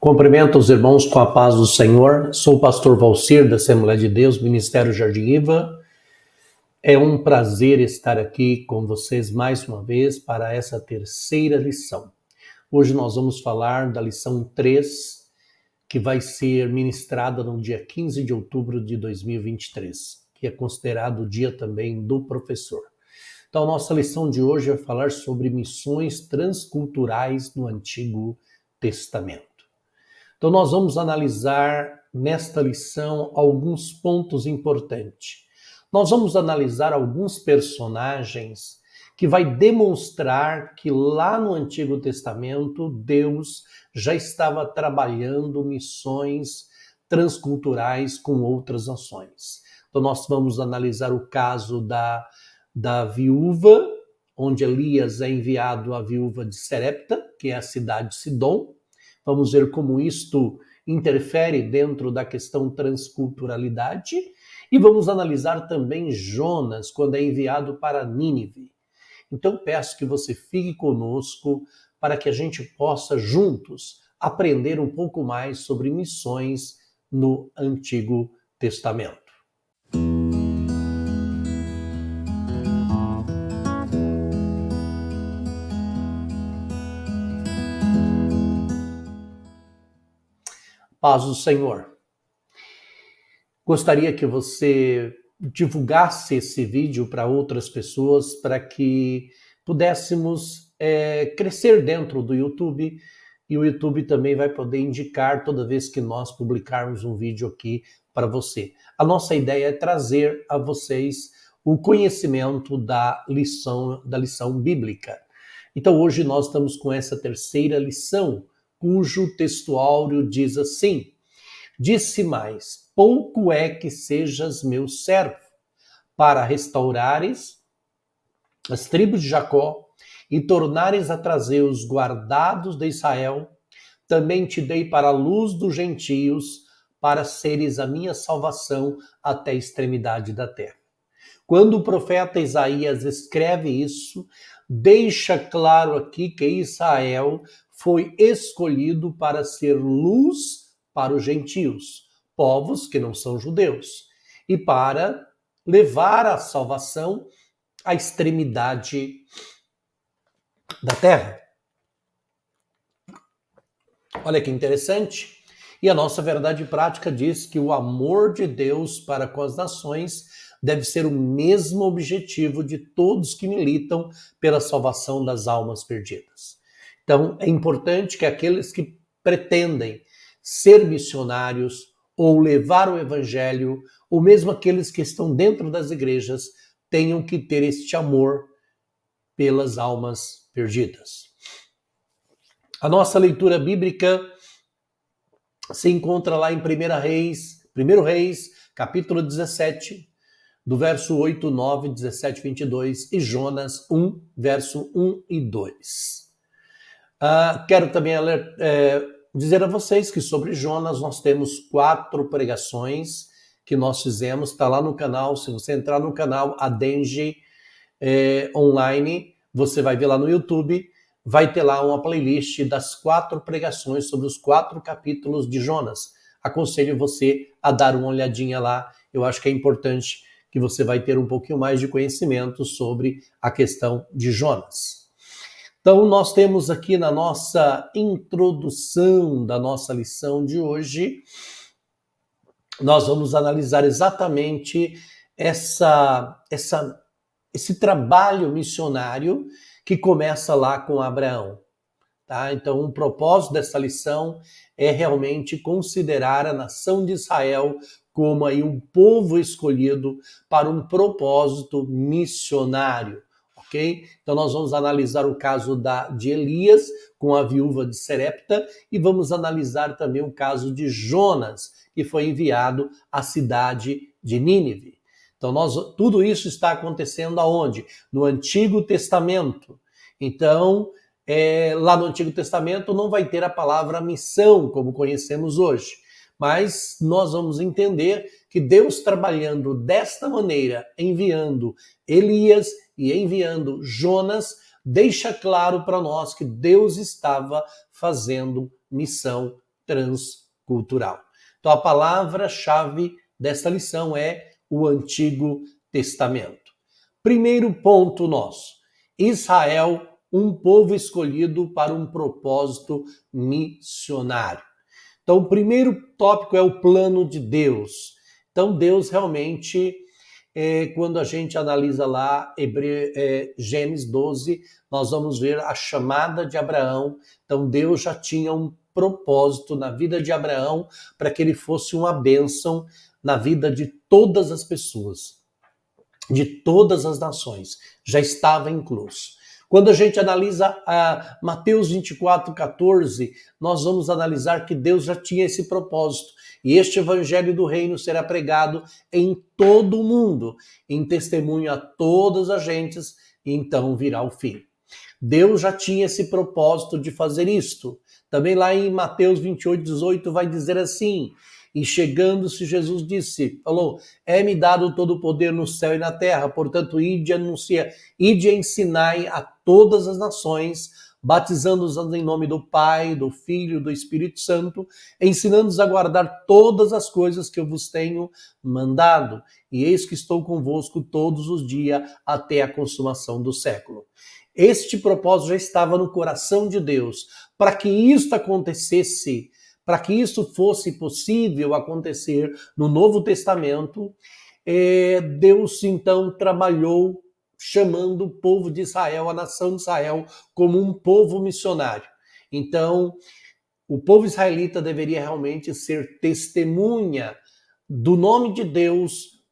Cumprimento os irmãos com a paz do Senhor. Sou o pastor Valcir da Assembleia de Deus, Ministério Jardim Iva. É um prazer estar aqui com vocês mais uma vez para essa terceira lição. Hoje nós vamos falar da lição 3, que vai ser ministrada no dia 15 de outubro de 2023, que é considerado o dia também do professor. Então, nossa lição de hoje é falar sobre missões transculturais no Antigo Testamento. Então, nós vamos analisar nesta lição alguns pontos importantes. Nós vamos analisar alguns personagens que vai demonstrar que lá no Antigo Testamento Deus já estava trabalhando missões transculturais com outras nações. Então, nós vamos analisar o caso da viúva, onde Elias é enviado à viúva de Serepta, que é a cidade de Sidom. Vamos ver como isto interfere dentro da questão transculturalidade. E vamos analisar também Jonas, quando é enviado para Nínive. Então peço que você fique conosco para que a gente possa juntos aprender um pouco mais sobre missões no Antigo Testamento. Paz do Senhor. Gostaria que você divulgasse esse vídeo para outras pessoas, para que pudéssemos crescer dentro do YouTube, e o YouTube também vai poder indicar toda vez que nós publicarmos um vídeo aqui para você. A nossa ideia é trazer a vocês o conhecimento da lição bíblica. Então hoje nós estamos com essa terceira lição, cujo textuário diz assim: disse mais, pouco é que sejas meu servo, para restaurares as tribos de Jacó e tornares a trazer os guardados de Israel. Também te dei para a luz dos gentios, para seres a minha salvação até a extremidade da terra. Quando o profeta Isaías escreve isso, deixa claro aqui que Israel foi escolhido para ser luz para os gentios, povos que não são judeus, e para levar a salvação à extremidade da terra. Olha que interessante. E a nossa verdade prática diz que o amor de Deus para com as nações deve ser o mesmo objetivo de todos que militam pela salvação das almas perdidas. Então, é importante que aqueles que pretendem ser missionários ou levar o evangelho, ou mesmo aqueles que estão dentro das igrejas, tenham que ter este amor pelas almas perdidas. A nossa leitura bíblica se encontra lá em 1 Reis, capítulo 17, do verso 8, 9, 17, 22, e Jonas 1, verso 1 e 2. Quero também dizer a vocês que sobre Jonas nós temos 4 pregações que nós fizemos, está lá no canal. Se você entrar no canal Adenge Online, você vai ver lá no YouTube, vai ter lá uma playlist das 4 pregações sobre os 4 capítulos de Jonas. Aconselho você a dar uma olhadinha lá, eu acho que é importante que você vai ter um pouquinho mais de conhecimento sobre a questão de Jonas. Então, nós temos aqui na nossa introdução da nossa lição de hoje, nós vamos analisar exatamente esse trabalho missionário que começa lá com Abraão. Tá? Então, o propósito dessa lição é realmente considerar a nação de Israel como aí um povo escolhido para um propósito missionário. Okay? Então nós vamos analisar o caso de Elias com a viúva de Serepta e vamos analisar também o caso de Jonas, que foi enviado à cidade de Nínive. Então tudo isso está acontecendo aonde? No Antigo Testamento. Então, lá no Antigo Testamento não vai ter a palavra missão, como conhecemos hoje. Mas nós vamos entender que Deus, trabalhando desta maneira, enviando Elias e enviando Jonas, deixa claro para nós que Deus estava fazendo missão transcultural. Então a palavra-chave desta lição é o Antigo Testamento. Primeiro ponto nosso: Israel, um povo escolhido para um propósito missionário. Então, o primeiro tópico é o plano de Deus. Então, Deus realmente, quando a gente analisa lá Gênesis 12, nós vamos ver a chamada de Abraão. Então, Deus já tinha um propósito na vida de Abraão para que ele fosse uma bênção na vida de todas as pessoas, de todas as nações. Já estava incluso. Quando a gente analisa Mateus 24:14, nós vamos analisar que Deus já tinha esse propósito. E este evangelho do reino será pregado em todo o mundo, em testemunho a todas as gentes, e então virá o fim. Deus já tinha esse propósito de fazer isto. Também lá em Mateus 28:18 vai dizer assim: e chegando-se, Jesus falou, é-me dado todo o poder no céu e na terra, portanto, ide e ensinai a todas as nações, batizando-os em nome do Pai, do Filho e do Espírito Santo, ensinando-os a guardar todas as coisas que eu vos tenho mandado. E eis que estou convosco todos os dias até a consumação do século. Este propósito já estava no coração de Deus. Para que isto acontecesse, para que isso fosse possível acontecer no Novo Testamento, Deus então trabalhou chamando o povo de Israel, a nação de Israel, como um povo missionário. Então, o povo israelita deveria realmente ser testemunha do nome de Deus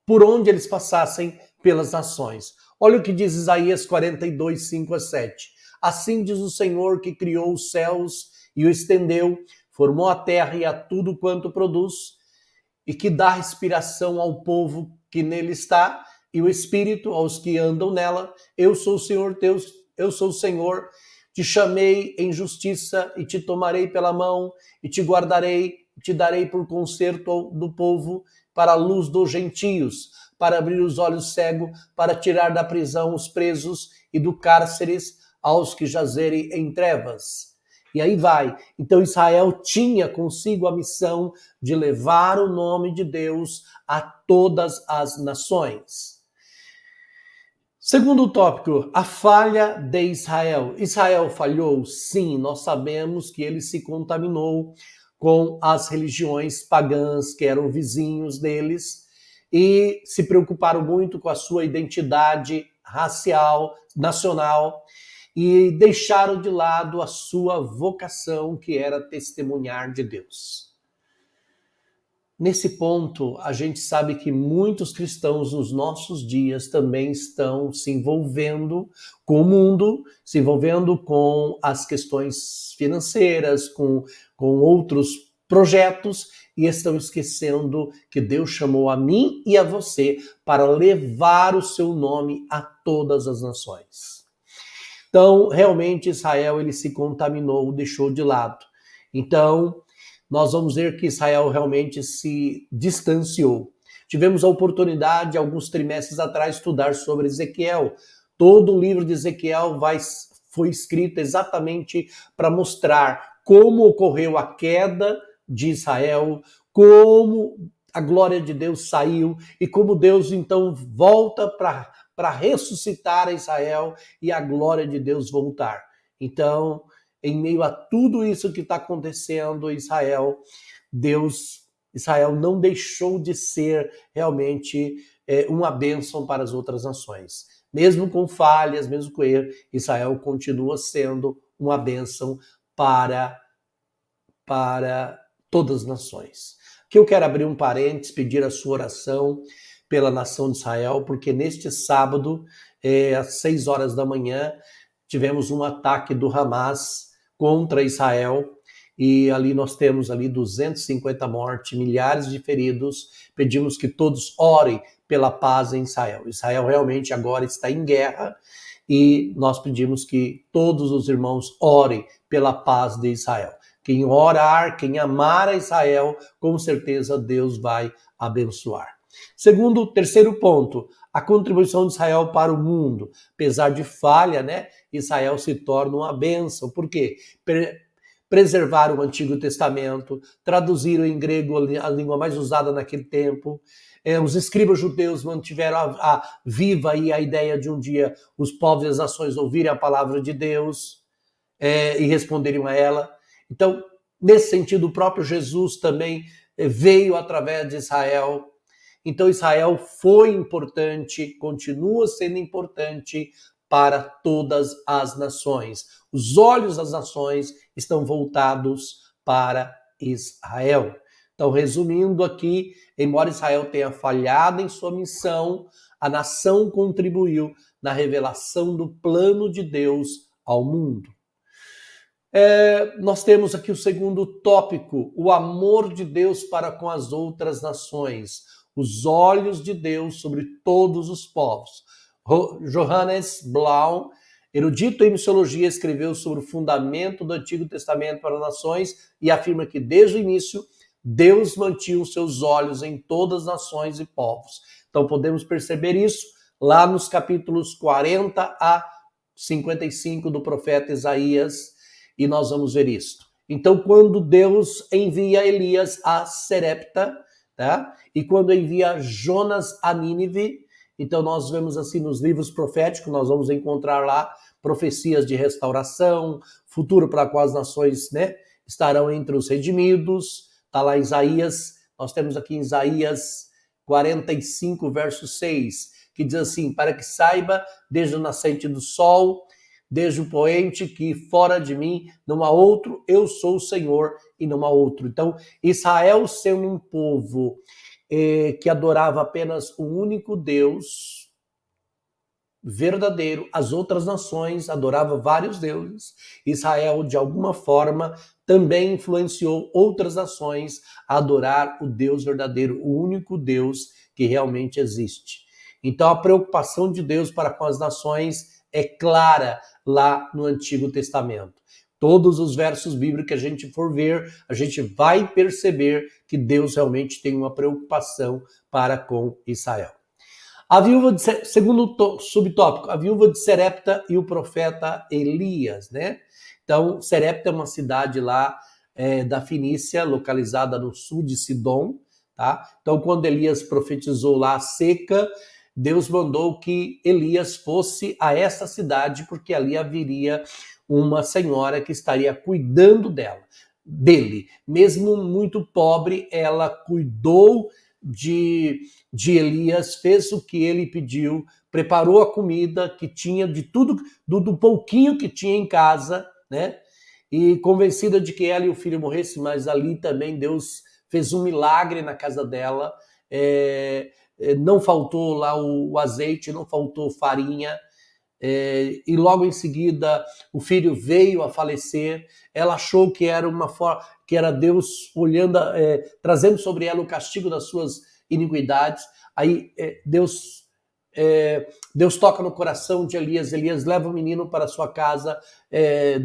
por onde eles passassem pelas nações. Olha o que diz Isaías 42, 5-7. Assim diz o Senhor que criou os céus e o estendeu, formou a terra e a tudo quanto produz, e que dá respiração ao povo que nele está, e o espírito aos que andam nela. Eu sou o Senhor Deus, eu sou o Senhor, te chamei em justiça e te tomarei pela mão e te guardarei, e te darei por conserto do povo, para a luz dos gentios, para abrir os olhos cegos, para tirar da prisão os presos e do cárceres aos que jazerem em trevas. E aí vai. Então Israel tinha consigo a missão de levar o nome de Deus a todas as nações. Segundo tópico, a falha de Israel. Israel falhou? Sim, nós sabemos que ele se contaminou com as religiões pagãs que eram vizinhos deles e se preocuparam muito com a sua identidade racial, nacional, e deixaram de lado a sua vocação, que era testemunhar de Deus. Nesse ponto, a gente sabe que muitos cristãos nos nossos dias também estão se envolvendo com o mundo, se envolvendo com as questões financeiras, com outros projetos, e estão esquecendo que Deus chamou a mim e a você para levar o seu nome a todas as nações. Então, realmente, Israel ele se contaminou, deixou de lado. Então, nós vamos ver que Israel realmente se distanciou. Tivemos a oportunidade, alguns trimestres atrás, de estudar sobre Ezequiel. Todo o livro de Ezequiel foi escrito exatamente para mostrar como ocorreu a queda de Israel, como a glória de Deus saiu e como Deus então volta para ressuscitar Israel e a glória de Deus voltar. Então, em meio a tudo isso que está acontecendo em Israel, Israel não deixou de ser realmente uma bênção para as outras nações. Mesmo com falhas, mesmo com erro, Israel continua sendo uma bênção para todas as nações. Aqui eu quero abrir um parênteses, pedir a sua oração pela nação de Israel, porque neste sábado, às 6 horas da manhã, tivemos um ataque do Hamas contra Israel, e ali nós temos 250 mortes, milhares de feridos. Pedimos que todos orem pela paz em Israel. Israel realmente agora está em guerra, e nós pedimos que todos os irmãos orem pela paz de Israel. Quem orar, quem amar a Israel, com certeza Deus vai abençoar. Terceiro ponto, a contribuição de Israel para o mundo. Apesar de falha, Israel se torna uma bênção. Por quê? preservaram o Antigo Testamento, traduziram em grego a língua mais usada naquele tempo. Os escribas judeus mantiveram viva aí a ideia de um dia os povos e as nações ouvirem a palavra de Deus e responderem a ela. Então, nesse sentido, o próprio Jesus também veio através de Israel. Então, Israel foi importante, continua sendo importante para todas as nações. Os olhos das nações estão voltados para Israel. Então, resumindo aqui, embora Israel tenha falhado em sua missão, a nação contribuiu na revelação do plano de Deus ao mundo. Nós temos aqui o segundo tópico, o amor de Deus para com as outras nações, os olhos de Deus sobre todos os povos. Johannes Blau, erudito em missiologia, escreveu sobre o fundamento do Antigo Testamento para as nações e afirma que desde o início Deus mantinha os seus olhos em todas as nações e povos. Então podemos perceber isso lá nos capítulos 40 a 55 do profeta Isaías, e nós vamos ver isto. Então, quando Deus envia Elias a Serepta, tá? E quando envia Jonas a Nínive, então nós vemos assim nos livros proféticos, nós vamos encontrar lá profecias de restauração, futuro para qual as nações, né, estarão entre os redimidos. Está lá em Isaías, nós temos aqui em Isaías 45, verso 6, que diz assim, para que saiba desde o nascente do sol, desde o poente, que fora de mim não há outro, eu sou o Senhor e não há outro. Então, Israel sendo um povo que adorava apenas o único Deus verdadeiro, as outras nações adoravam vários deuses. Israel, de alguma forma, também influenciou outras nações a adorar o Deus verdadeiro, o único Deus que realmente existe. Então, a preocupação de Deus para com as nações é clara lá no Antigo Testamento. Todos os versos bíblicos que a gente for ver, a gente vai perceber que Deus realmente tem uma preocupação para com Israel. A viúva de, segundo subtópico, a viúva de Serepta e o profeta Elias, né? Então, Serepta é uma cidade lá da Fenícia, localizada no sul de Sidom, tá? Então, quando Elias profetizou lá a seca, Deus mandou que Elias fosse a essa cidade, porque ali haveria uma senhora que estaria cuidando dele. Mesmo muito pobre, ela cuidou de Elias, fez o que ele pediu, preparou a comida que tinha de tudo, do pouquinho que tinha em casa, né? E convencida de que ela e o filho morressem, mas ali também Deus fez um milagre na casa dela. Não faltou lá o azeite, não faltou farinha, e logo em seguida o filho veio a falecer. Ela achou que era uma forma, que era Deus olhando, trazendo sobre ela o castigo das suas iniquidades. Aí Deus toca no coração de Elias. Elias leva o menino para sua casa,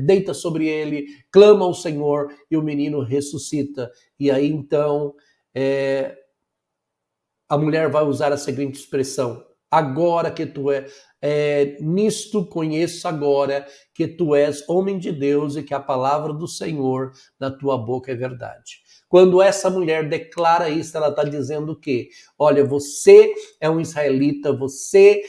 deita sobre ele, clama ao Senhor e o menino ressuscita. E aí então a mulher vai usar a seguinte expressão: agora que tu nisto conheço agora que tu és homem de Deus e que a palavra do Senhor na tua boca é verdade. Quando essa mulher declara isso, ela está dizendo que, olha, você é um israelita, você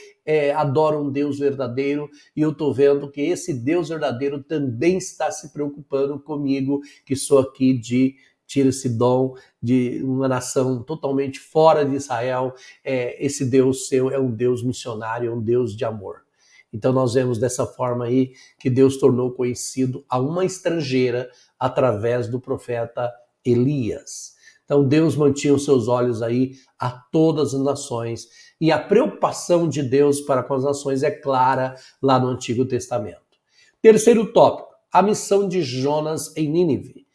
adora um Deus verdadeiro, e eu estou vendo que esse Deus verdadeiro também está se preocupando comigo, que sou aqui de Tiro e Sidom, de uma nação totalmente fora de Israel. Esse Deus seu é um Deus missionário, é um Deus de amor. Então nós vemos dessa forma aí que Deus tornou conhecido a uma estrangeira através do profeta Elias. Então Deus mantinha os seus olhos aí a todas as nações, e a preocupação de Deus para com as nações é clara lá no Antigo Testamento. Terceiro tópico, a missão de Jonas em Nínive.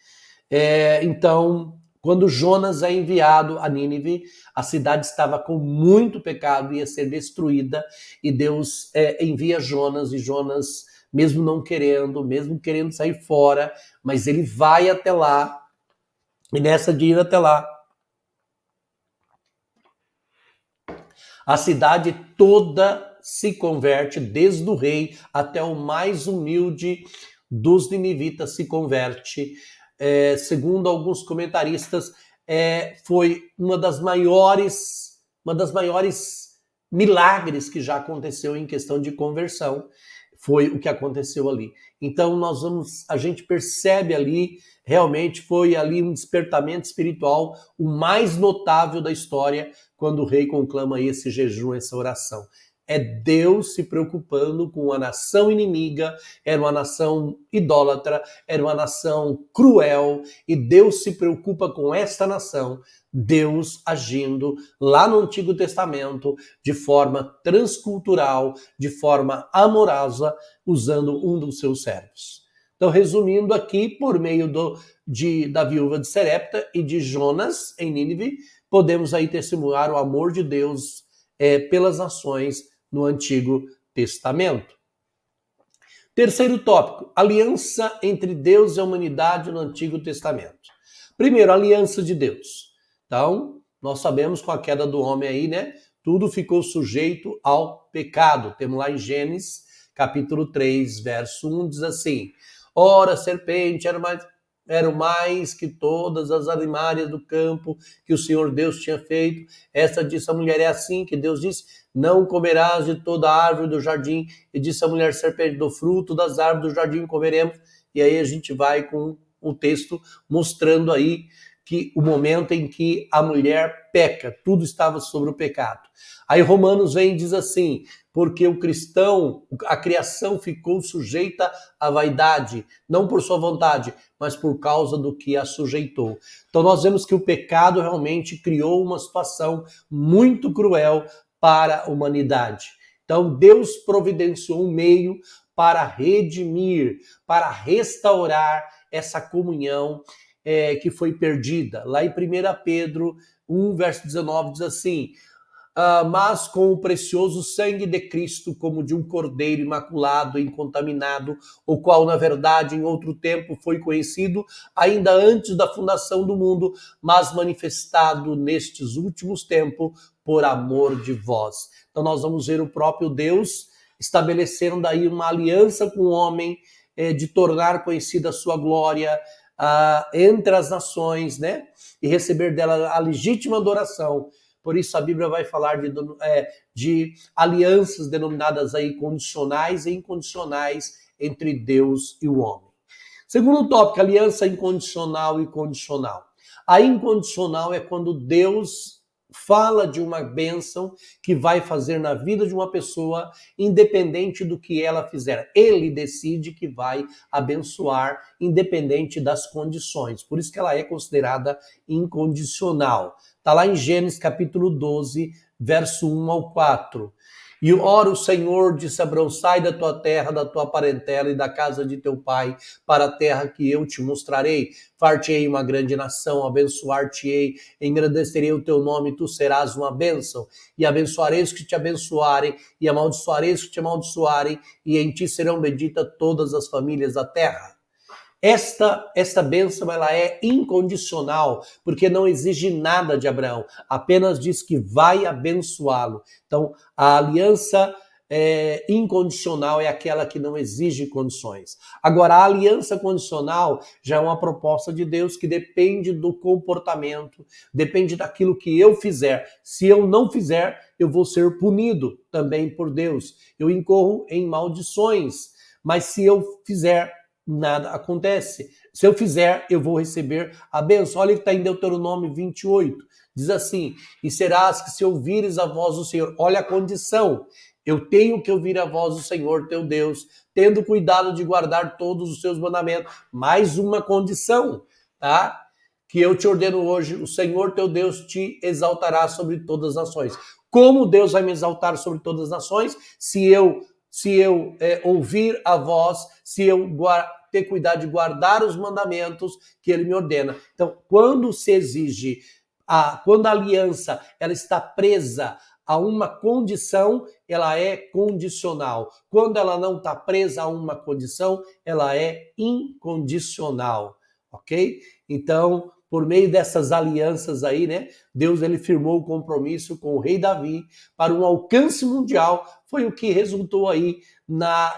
Então, quando Jonas é enviado a Nínive, a cidade estava com muito pecado, ia ser destruída, e Deus envia Jonas, e Jonas, mesmo querendo sair fora, mas ele vai até lá, e nessa de ir até lá, a cidade toda se converte, desde o rei até o mais humilde dos ninivitas se converte. Segundo alguns comentaristas, foi uma das maiores milagres que já aconteceu em questão de conversão. Foi o que aconteceu ali. Então a gente percebe ali, realmente foi ali um despertamento espiritual, o mais notável da história, quando o rei conclama esse jejum, essa oração. É Deus se preocupando com a nação inimiga, era uma nação idólatra, era uma nação cruel, e Deus se preocupa com esta nação, Deus agindo lá no Antigo Testamento de forma transcultural, de forma amorosa, usando um dos seus servos. Então, resumindo aqui, por meio da viúva de Serepta e de Jonas em Nínive, podemos aí testemunhar o amor de Deus pelas nações no Antigo Testamento. Terceiro tópico, aliança entre Deus e a humanidade no Antigo Testamento. Primeiro, aliança de Deus. Então, nós sabemos com a queda do homem aí, né? Tudo ficou sujeito ao pecado. Temos lá em Gênesis, capítulo 3, verso 1, diz assim: ora, a serpente era mais que todas as animárias do campo que o Senhor Deus tinha feito. Esta disse a mulher, é assim que Deus disse, não comerás de toda a árvore do jardim. E disse a mulher serpente, do fruto das árvores do jardim comeremos. E aí a gente vai com o texto mostrando aí que o momento em que a mulher peca, tudo estava sobre o pecado. Aí Romanos vem e diz assim, porque o cristão, a criação ficou sujeita à vaidade, não por sua vontade, mas por causa do que a sujeitou. Então nós vemos que o pecado realmente criou uma situação muito cruel para a humanidade. Então Deus providenciou um meio para redimir, para restaurar essa comunhão que foi perdida. Lá em 1 Pedro 1, verso 19, diz assim, mas com o precioso sangue de Cristo, como de um cordeiro imaculado e incontaminado, o qual, na verdade, em outro tempo foi conhecido, ainda antes da fundação do mundo, mas manifestado nestes últimos tempos, por amor de vós. Então nós vamos ver o próprio Deus estabelecendo aí uma aliança com o homem, de tornar conhecida a sua glória, entre as nações, né? E receber dela a legítima adoração. Por isso a Bíblia vai falar de alianças denominadas aí condicionais e incondicionais entre Deus e o homem. Segundo tópico, aliança incondicional e condicional. A incondicional é quando Deus fala de uma bênção que vai fazer na vida de uma pessoa, independente do que ela fizer. Ele decide que vai abençoar, independente das condições. Por isso que ela é considerada incondicional. Está lá em Gênesis capítulo 12, verso 1 ao 4. E ora o Senhor disse a Abraão, sai da tua terra, da tua parentela e da casa de teu pai, para a terra que eu te mostrarei. Far-te-ei uma grande nação, abençoar-te-ei, engrandecerei o teu nome, tu serás uma bênção. E abençoarei os que te abençoarem, e amaldiçoarei os que te amaldiçoarem, e em ti serão benditas todas as famílias da terra. Esta bênção ela é incondicional, porque não exige nada de Abraão, apenas diz que vai abençoá-lo. Então, a aliança incondicional é aquela que não exige condições. Agora, a aliança condicional já é uma proposta de Deus que depende do comportamento, depende daquilo que eu fizer. Se eu não fizer, eu vou ser punido também por Deus. Eu incorro em maldições, mas se eu fizer, nada acontece. Se eu fizer, eu vou receber a bênção. Olha que está em Deuteronômio 28. Diz assim, e serás que se ouvires a voz do Senhor, olha a condição, eu tenho que ouvir a voz do Senhor teu Deus, tendo cuidado de guardar todos os seus mandamentos. Mais uma condição, tá? Que eu te ordeno hoje, o Senhor teu Deus te exaltará sobre todas as nações. Como Deus vai me exaltar sobre todas as nações? Se eu ouvir a voz, se eu ter cuidado de guardar os mandamentos que ele me ordena. Então, quando se exige, quando a aliança ela está presa a uma condição, ela é condicional. Quando ela não está presa a uma condição, ela é incondicional, ok? Então, por meio dessas alianças aí, né? Deus ele firmou o compromisso com o rei Davi para um alcance mundial, foi o que resultou aí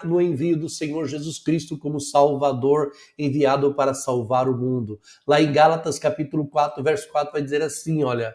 no envio do Senhor Jesus Cristo como Salvador, enviado para salvar o mundo. Lá em Gálatas capítulo 4, verso 4 vai dizer assim, olha,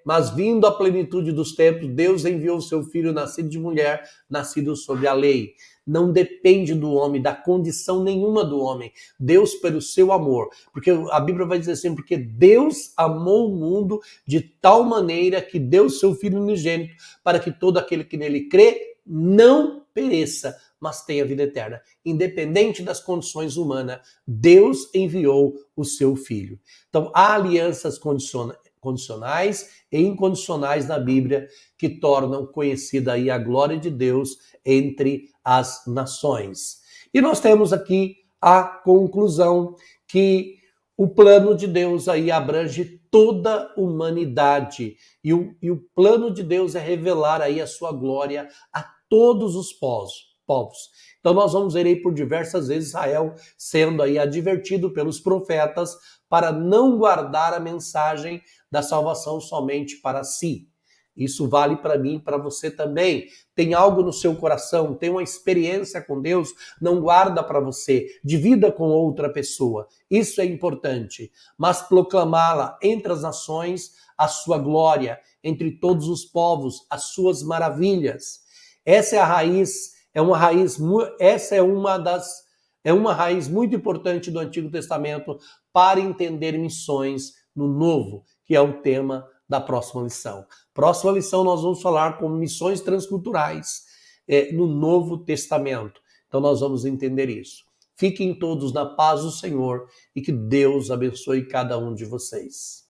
mas vindo a plenitude dos tempos, Deus enviou o seu Filho nascido de mulher, nascido sob a lei. Não depende do homem, da condição nenhuma do homem. Deus pelo seu amor. Porque a Bíblia vai dizer assim, porque Deus amou o mundo de tal maneira que deu o seu Filho unigênito para que todo aquele que nele crê não pereça, mas tenha vida eterna. Independente das condições humanas, Deus enviou o seu Filho. Então, há alianças condicionais e incondicionais na Bíblia que tornam conhecida aí a glória de Deus entre as nações. E nós temos aqui a conclusão que o plano de Deus aí abrange toda a humanidade e o plano de Deus é revelar aí a sua glória a todos os povos. Então nós vamos ver aí por diversas vezes Israel sendo aí advertido pelos profetas para não guardar a mensagem da salvação somente para si. Isso vale para mim e para você também. Tem algo no seu coração, tem uma experiência com Deus, não guarda para você, divida com outra pessoa. Isso é importante. Mas proclamá-la entre as nações, a sua glória, entre todos os povos, as suas maravilhas. Essa é a raiz, é uma raiz muito importante do Antigo Testamento para entender missões no Novo, que é o tema da próxima lição. Próxima lição nós vamos falar com missões transculturais no Novo Testamento. Então nós vamos entender isso. Fiquem todos na paz do Senhor e que Deus abençoe cada um de vocês.